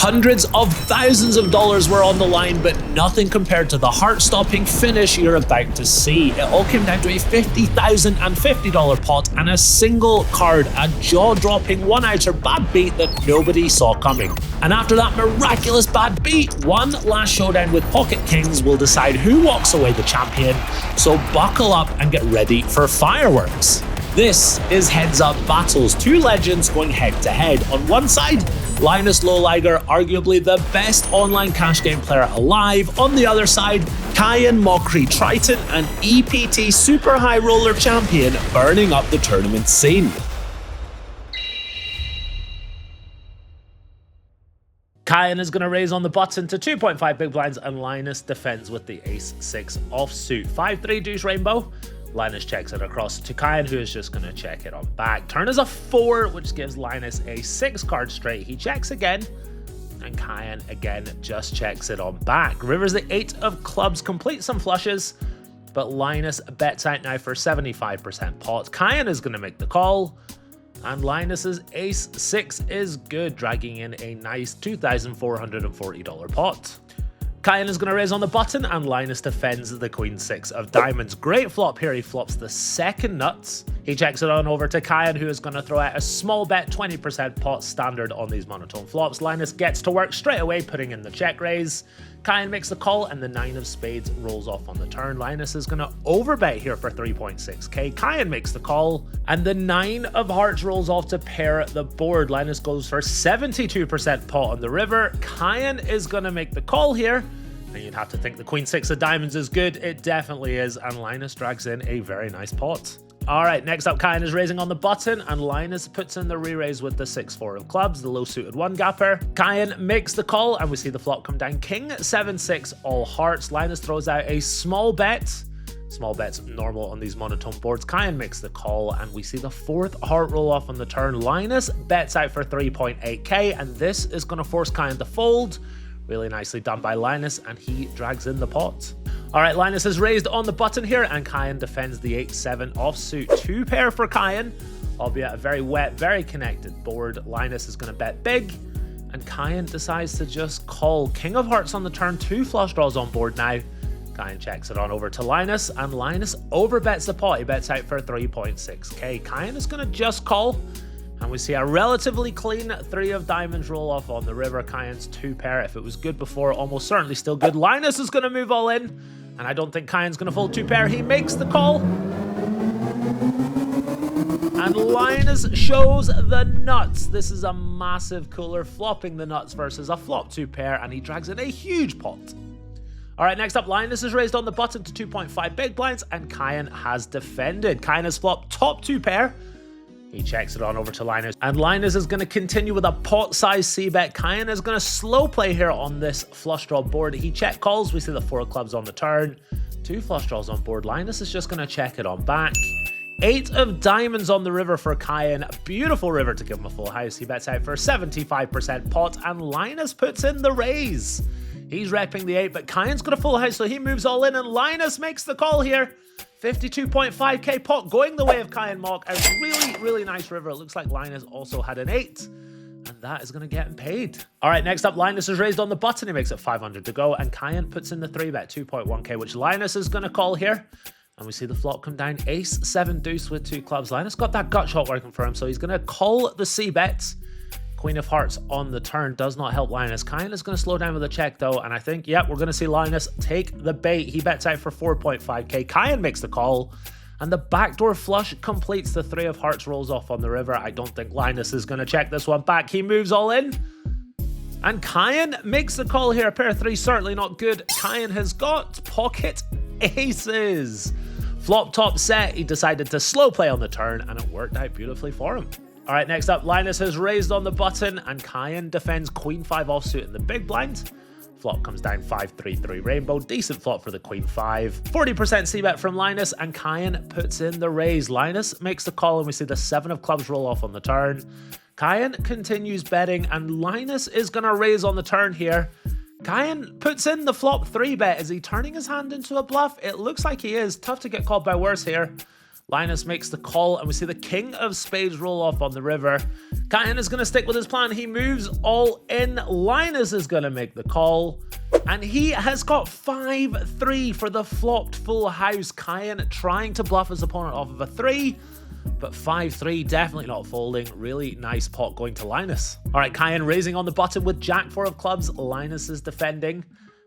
Hundreds of thousands of dollars were on the line, but nothing compared to the heart-stopping finish you're about to see. It all came down to a $50,050 pot and a single card, a jaw-dropping one-outer bad beat that nobody saw coming. And after that miraculous bad beat, one last showdown with pocket kings will decide who walks away the champion, so buckle up and get ready for fireworks. This is Heads Up Battles, two legends going head-to-head. On one side, LLinusLLove, arguably the best online cash game player alive. On the other side, Kayhan Mokri, Triton and EPT Super High Roller champion, burning up the tournament scene. Kayhan is going to raise on the button to 2.5 big blinds, and Linus defends with the ace-6 offsuit. 5-3 deuce rainbow. Linus checks it across to Kayhan, who is just going to check it on back. Turn is a 4, which gives Linus a 6 card straight. He checks again, and Kayhan again just checks it on back. River's the 8 of clubs, complete some flushes, but Linus bets out now for 75% pot. Kayhan is going to make the call, and Linus's ace-6 is good, dragging in a nice $2,440 pot. Kayhan is going to raise on the button, and Linus defends the queen-6 of diamonds. Great flop here. He flops the second nuts. He checks it on over to Kayhan, who is going to throw out a small bet, 20% pot standard on these monotone flops. Linus gets to work straight away, putting in the check raise. Kayhan makes the call, and the 9 of spades rolls off on the turn. Linus is going to overbet here for 3.6k. Kayhan makes the call, and the 9 of hearts rolls off to pair the board. Linus goes for 72% pot on the river. Kayhan is going to make the call here, and you'd have to think the queen-6 of diamonds is good. It definitely is, and Linus drags in a very nice pot. Alright, next up, Kayhan is raising on the button, and Linus puts in the re-raise with the 6-4 of clubs, the low-suited one-gapper. Kayhan makes the call, and we see the flop come down. King 7-6 all hearts. Linus throws out a small bet. Small bet's normal on these monotone boards. Kayhan makes the call, and we see the 4th heart roll off on the turn. Linus bets out for 3.8k, and this is going to force Kayhan to fold. Really nicely done by Linus, and he drags in the pot. Alright, Linus is raised on the button here, and Kayhan defends the 8-7 offsuit. 2 pair for Kayhan, albeit a very wet, very connected board. Linus is going to bet big, and Kayhan decides to just call. King of hearts on the turn, 2 flush draws on board now. Kayhan checks it on over to Linus, and Linus overbets the pot. He bets out for 3.6k. Kayhan is going to just call, and we see a relatively clean 3 of diamonds roll off on the river. Kayhan's 2 pair. If it was good before, almost certainly still good. Linus is going to move all in, and I don't think Kayhan's going to fold 2 pair. He makes the call, and Linus shows the nuts. This is a massive cooler, flopping the nuts versus a flop 2 pair, and he drags in a huge pot. Alright, next up, Linus is raised on the button to 2.5 big blinds, and Kayhan has defended. Kayhan has flopped top 2 pair. He checks it on over to Linus, and Linus is going to continue with a pot-size c-bet. Kayhan is going to slow play here on this flush draw board. He check calls. We see the 4 of clubs on the turn. 2 flush draws on board. Linus is just going to check it on back. 8 of diamonds on the river for Kayhan. A beautiful river to give him a full house. He bets out for 75% pot, and Linus puts in the raise. He's repping the 8, but Kayhan's got a full house, so he moves all in, and Linus makes the call here. 52.5k pot going the way of Kayhan Mok. A really, really nice river. It looks like Linus also had an 8, and that is going to get him paid. Alright, next up, Linus is raised on the button. He makes it 500 to go, and Kayhan puts in the 3-bet, 2.1k, which Linus is going to call here. And we see the flop come down, ace-7 deuce with 2 clubs. Linus got that gut shot working for him, so he's going to call the c-bet. Queen of hearts on the turn does not help Linus. Kayhan is going to slow down with a check though, and I think, yep, we're going to see Linus take the bait. He bets out for 4.5k. Kayhan makes the call, and the backdoor flush completes. The 3 of hearts rolls off on the river. I don't think Linus is going to check this one back. He moves all in, and Kayhan makes the call here. A pair of 3, certainly not good. Kayhan has got pocket aces. Flop top set. He decided to slow play on the turn, and it worked out beautifully for him. Alright, next up, Linus has raised on the button, and Kayhan defends queen 5 offsuit in the big blind. Flop comes down 5-3-3 rainbow. Decent flop for the queen 5. 40% c-bet from Linus, and Kayhan puts in the raise. Linus makes the call, and we see the 7 of clubs roll off on the turn. Kayhan continues betting, and Linus is going to raise on the turn here. Kayhan puts in the flop 3-bet. Is he turning his hand into a bluff? It looks like he is. Tough to get called by worse here. Linus makes the call, and we see the king of spades roll off on the river. Kayhan is going to stick with his plan. He moves all in. Linus is going to make the call. And he has got 5-3 for the flopped full house. Kayhan trying to bluff his opponent off of a 3. But 5-3 definitely not folding. Really nice pot going to Linus. All right, Kayhan raising on the button with Jack 4 of clubs. Linus is defending.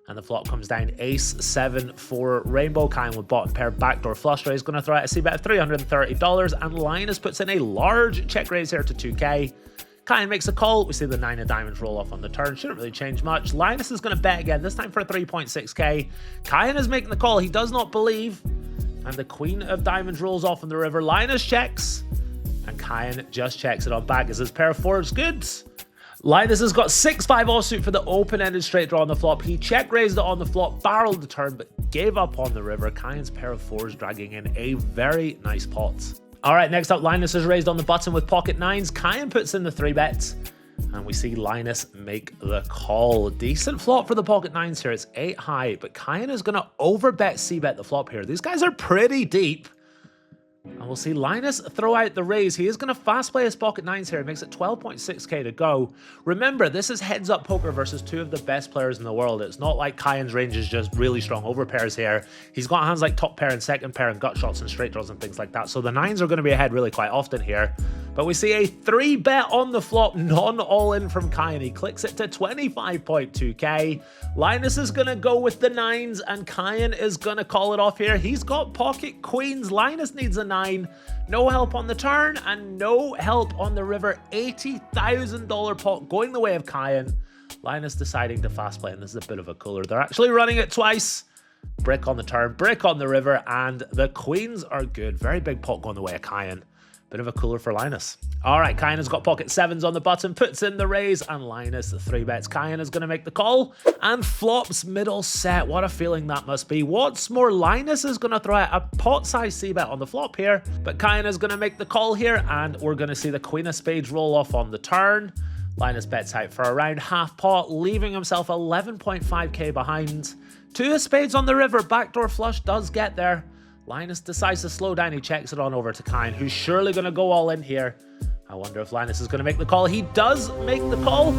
And the flop comes down ace 7 for rainbow. Kayhan with bottom pair backdoor flush raise. Going to throw out a c-bet of $330. And Linus puts in a large check raise here to 2k. Kayhan makes a call. We see the 9 of diamonds roll off on the turn. Shouldn't really change much. Linus is going to bet again, this time for 3.6k. Kayhan is making the call. He does not believe. And the queen of diamonds rolls off on the river. Linus checks. And Kayhan just checks it on back as his pair of 4s good. Linus has got 6-5 offsuit for the open-ended straight draw on the flop. He check raised it on the flop, barreled the turn, but gave up on the river. Kayhan's pair of 4s dragging in a very nice pot. All right, next up, Linus is raised on the button with pocket 9s. Kayhan puts in the 3 bets. And we see Linus make the call. Decent flop for the pocket 9s here. It's 8 high, but Kayhan is going to overbet c-bet the flop here. These guys are pretty deep. And we'll see Linus throw out the raise. He is going to fast play his pocket 9s here. It makes it 12.6k to go. Remember, this is heads up poker versus 2 of the best players in the world. It's not like Kayhan's range is just really strong over pairs here. He's got hands like top pair and second pair and gut shots and straight draws and things like that. So the 9s are going to be ahead really quite often here. But we see a 3 bet on the flop, non all in from Kayhan. He clicks it to 25.2k. Linus is going to go with the 9s and Kayhan is going to call it off here. He's got pocket queens. Linus needs a 9. No help on the turn and no help on the river. $80,000 pot going the way of Kayhan. Linus deciding to fast play, and this is a bit of a cooler. They're actually running it twice. Brick on the turn, brick on the river, and the queens are good. Very big pot going the way of Kayhan. Bit of a cooler for Linus. All right, Kayhan has got pocket 7s on the button, puts in the raise, and Linus, the 3 bets. Kayhan is going to make the call, and flops middle set. What a feeling that must be. What's more, Linus is going to throw out a pot-sized c-bet on the flop here, but Kayhan is going to make the call here, and we're going to see the queen of spades roll off on the turn. Linus bets out for around half pot, leaving himself 11.5k behind. 2 of spades on the river, backdoor flush does get there. Linus decides to slow down. He checks it on over to Kayhan, who's surely going to go all in here. I wonder if Linus is going to make the call. He does make the call.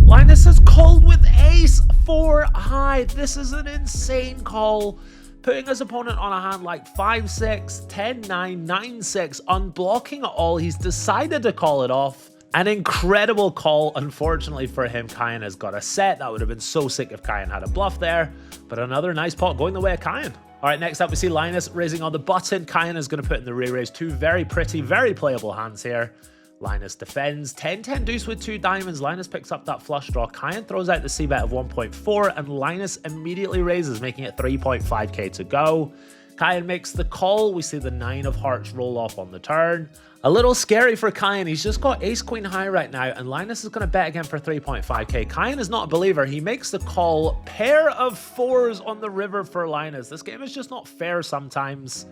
Linus has called with ace 4 high. This is an insane call. Putting his opponent on a hand like 5-6, 10-9, 9-6, unblocking it all. He's decided to call it off. An incredible call. Unfortunately for him, Kayhan has got a set. That would have been so sick if Kayhan had a bluff there. But another nice pot going the way of Kayhan. All right, next up we see Linus raising on the button. Kayhan is going to put in the re-raise. 2 very pretty, very playable hands here. Linus defends. 10-10 deuce with 2 diamonds. Linus picks up that flush draw. Kayhan throws out the c-bet of 1.4 and Linus immediately raises, making it 3.5k to go. Kayhan makes the call. We see the 9 of hearts roll off on the turn. A little scary for Kayhan. He's just got ace queen high right now, and Linus is going to bet again for 3.5k. Kayhan is not a believer. He makes the call. Pair of 4s on the river for Linus. This game is just not fair sometimes.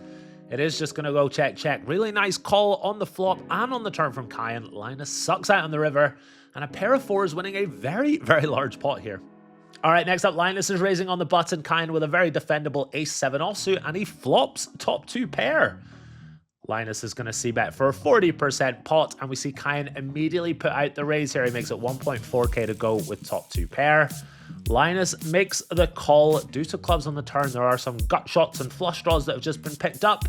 It is just going to go check, check. Really nice call on the flop and on the turn from Kayhan. Linus sucks out on the river, and a pair of 4s winning a very, very large pot here. All right, next up, Linus is raising on the button. Kayhan with a very defendable ace 7 offsuit, and he flops top 2 pair. Linus is going to c-bet for a 40% pot, and we see Kayhan immediately put out the raise here. He makes it 1.4k to go with top 2 pair. Linus makes the call. Deuce of clubs on the turn. There are some gut shots and flush draws that have just been picked up,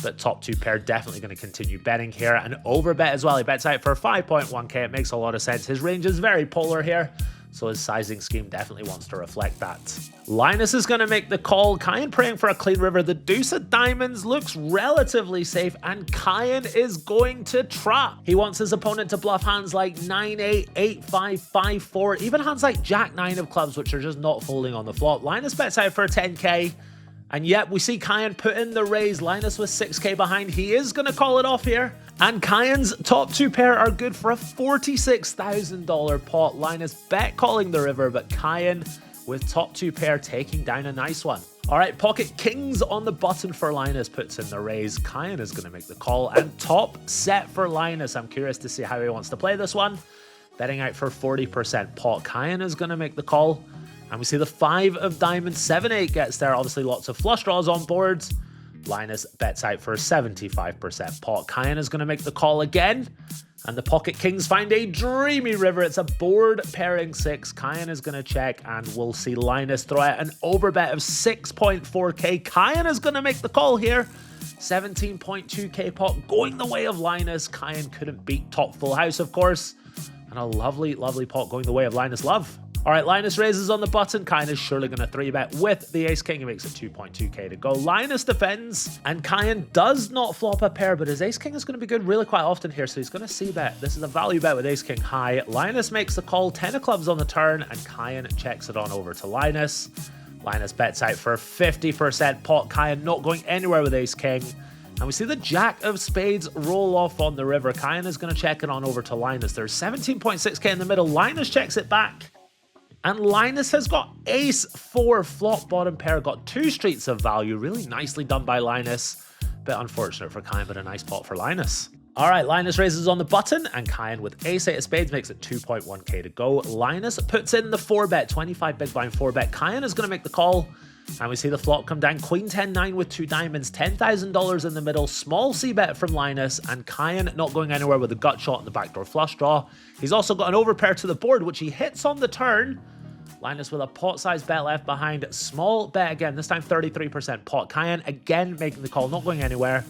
but top 2 pair definitely going to continue betting here, and overbet as well. He bets out for 5.1k. It makes a lot of sense. His range is very polar here, so his sizing scheme definitely wants to reflect that. Linus is going to make the call. Kayhan praying for a clean river. The deuce of diamonds looks relatively safe, and Kayhan is going to trap. He wants his opponent to bluff hands like 9-8, 8-5, 5-4, even hands like jack-9 of clubs, which are just not folding on the flop. Linus bets out for 10k. And yet we see Kayhan put in the raise. Linus with 6k behind. He is going to call it off here. And Kayhan's top 2 pair are good for a $46,000 pot. Linus bet calling the river, but Kayhan with top 2 pair taking down a nice one. All right, pocket kings on the button for Linus puts in the raise. Kayhan is going to make the call, and top set for Linus. I'm curious to see how he wants to play this one. Betting out for 40% pot. Kayhan is going to make the call. And we see the 5 of diamonds, 7-8 gets there. Obviously, lots of flush draws on boards. Linus bets out for a 75% pot. Kayhan is going to make the call again. And the pocket kings find a dreamy river. It's a board pairing 6. Kayhan is going to check, and we'll see Linus throw out an overbet of 6.4k. Kayhan is going to make the call here. 17.2k pot going the way of Linus. Kayhan couldn't beat top full house, of course. And a lovely, lovely pot going the way of LLinusLLove. All right, Linus raises on the button. Kayhan is surely going to 3-bet with the ace-king. He makes it 2.2k to go. Linus defends, and Kayhan does not flop a pair, but his ace-king is going to be good really quite often here, so he's going to c-bet. This is a value bet with ace-king high. Linus makes the call, 10 of clubs on the turn, and Kayhan checks it on over to Linus. Linus bets out for 50% pot. Kayhan not going anywhere with ace-king. And we see the jack of spades roll off on the river. Kayhan is going to check it on over to Linus. There's 17.6k in the middle. Linus checks it back. And Linus has got ace-4 flop bottom pair, got 2 streets of value. Really nicely done by Linus. Bit unfortunate for Kayhan, but a nice pot for Linus. All right, Linus raises on the button, and Kayhan with ace-8 of spades makes it 2.1k to go. Linus puts in the 4-bet, 25 big blind 4-bet. Kayhan is going to make the call, and we see the flop come down. Queen 10-9 with 2 diamonds, $10,000 in the middle. Small c-bet from Linus, and Kayhan not going anywhere with a gut shot and the backdoor flush draw. He's also got an overpair to the board, which he hits on the turn. Linus with a pot-sized bet left behind. Small bet again, this time 33% pot. Kayhan again making the call, not going anywhere.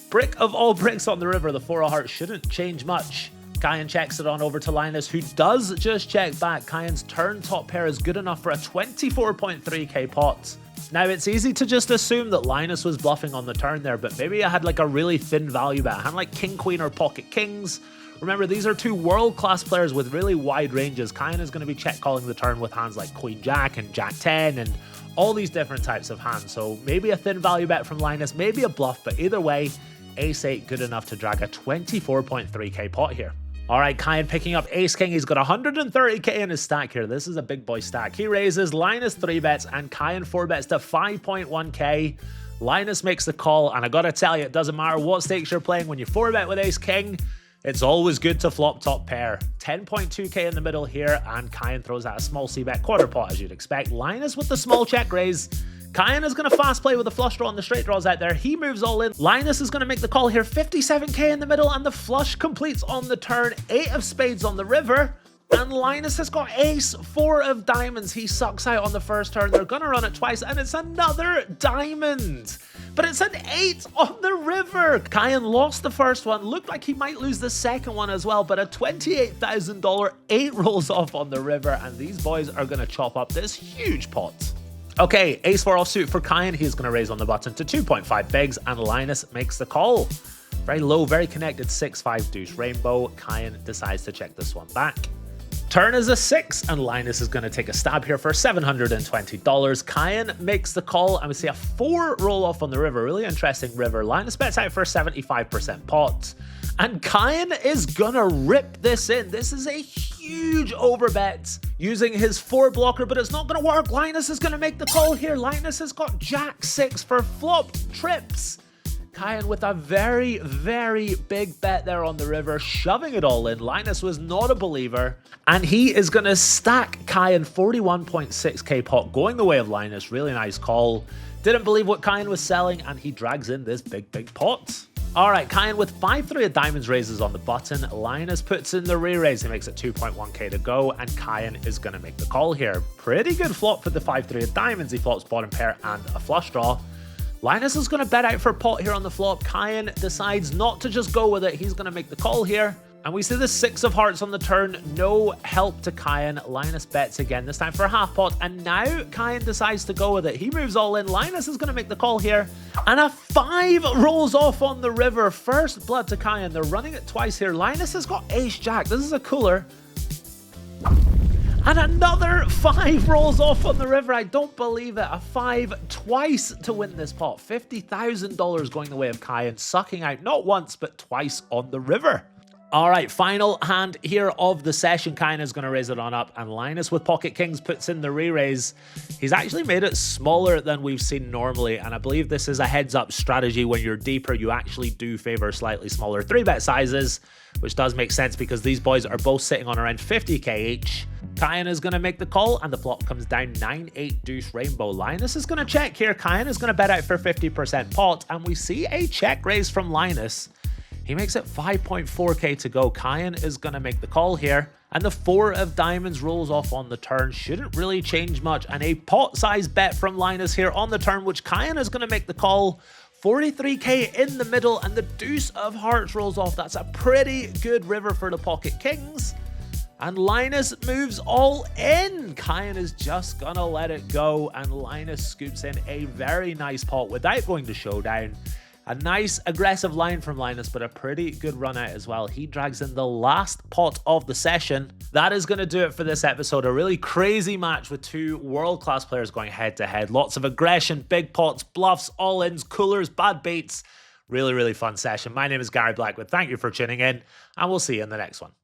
Brick of all bricks on the river. The 4 of hearts shouldn't change much. Kayhan checks it on over to Linus, who does just check back. Kayhan's turn top pair is good enough for a 24.3k pot. Now, it's easy to just assume that Linus was bluffing on the turn there, but maybe I had like a really thin value bet. A hand like king, queen, or pocket kings. Remember, these are 2 world-class players with really wide ranges. Kayhan is going to be check-calling the turn with hands like queen jack and jack 10 and all these different types of hands. So maybe a thin value bet from Linus, maybe a bluff, but either way, ace-8 good enough to drag a 24.3k pot here. All right, Kayhan picking up ace-king. He's got 130k in his stack here. This is a big boy stack. He raises, Linus 3-bets, and Kayhan 4-bets to 5.1k. Linus makes the call, and I gotta tell you, it doesn't matter what stakes you're playing when you 4-bet with ace-king. It's always good to flop top pair. 10.2k in the middle here, and Kayhan throws out a small c-bet quarter pot as you'd expect. Linus with the small check raise. Kayhan is going to fast play with the flush draw and the straight draws out there. He moves all in. Linus is going to make the call here. 57k in the middle, and the flush completes on the turn. 8 of spades on the river. And Linus has got ace-4 of diamonds. He sucks out on the first turn. They're going to run it twice, and it's another diamond. But it's an 8 on the river. Kayhan lost the first one. Looked like he might lose the second one as well, but a $28,000 8 rolls off on the river, and these boys are going to chop up this huge pot. Okay, ace-4 offsuit for Kayhan. He's going to raise on the button to 2.5 bigs, and Linus makes the call. Very low, very connected 6-5 deuce rainbow. Kayhan decides to check this one back. Turn is a 6, and Linus is going to take a stab here for $720. Kayhan makes the call, and we see a 4 roll off on the river. Really interesting river. Linus bets out for 75% pot. And Kayhan is going to rip this in. This is a huge overbet using his 4 blocker, but it's not going to work. Linus is going to make the call here. Linus has got jack 6 for flop trips. Kayhan with a very, very big bet there on the river, shoving it all in. Linus was not a believer, and he is going to stack Kayhan 41.6k pot, going the way of Linus. Really nice call. Didn't believe what Kayhan was selling, and he drags in this big, big pot. All right, Kayhan with 5-3 of diamonds raises on the button. Linus puts in the re-raise. He makes it 2.1k to go, and Kayhan is going to make the call here. Pretty good flop for the 5-3 of diamonds. He flops bottom pair and a flush draw. Linus is going to bet out for pot here on the flop. Kayhan decides not to just go with it. He's going to make the call here. And we see the 6 of hearts on the turn. No help to Kayhan. Linus bets again, this time for a half pot. And now Kayhan decides to go with it. He moves all in. Linus is going to make the call here. And a 5 rolls off on the river. First blood to Kayhan. They're running it twice here. Linus has got ace-jack. This is a cooler. And another 5 rolls off on the river. I don't believe it. A 5 twice to win this pot. $50,000 going the way of Kayhan, sucking out not once, but twice on the river. All right, final hand here of the session. Kayhan is going to raise it on up, and Linus with pocket kings puts in the re-raise. He's actually made it smaller than we've seen normally, and I believe this is a heads-up strategy. When you're deeper, you actually do favor slightly smaller 3-bet sizes, which does make sense because these boys are both sitting on around 50k each. Kayhan is going to make the call, and the flop comes down 9-8 deuce rainbow. Linus is going to check here. Kayhan is going to bet out for 50% pot, and we see a check raise from Linus. He makes it 5.4k to go. Kayhan is going to make the call here. And the 4 of diamonds rolls off on the turn. Shouldn't really change much. And a pot-sized bet from Linus here on the turn, which Kayhan is going to make the call. 43k in the middle, and the deuce of hearts rolls off. That's a pretty good river for the pocket kings. And Linus moves all in. Kayhan is just going to let it go. And Linus scoops in a very nice pot without going to showdown. A nice aggressive line from Linus, but a pretty good run out as well. He drags in the last pot of the session. That is going to do it for this episode. A really crazy match with 2 world-class players going head-to-head. Lots of aggression, big pots, bluffs, all-ins, coolers, bad beats. Really, really fun session. My name is Gary Blackwood. Thank you for tuning in, and we'll see you in the next one.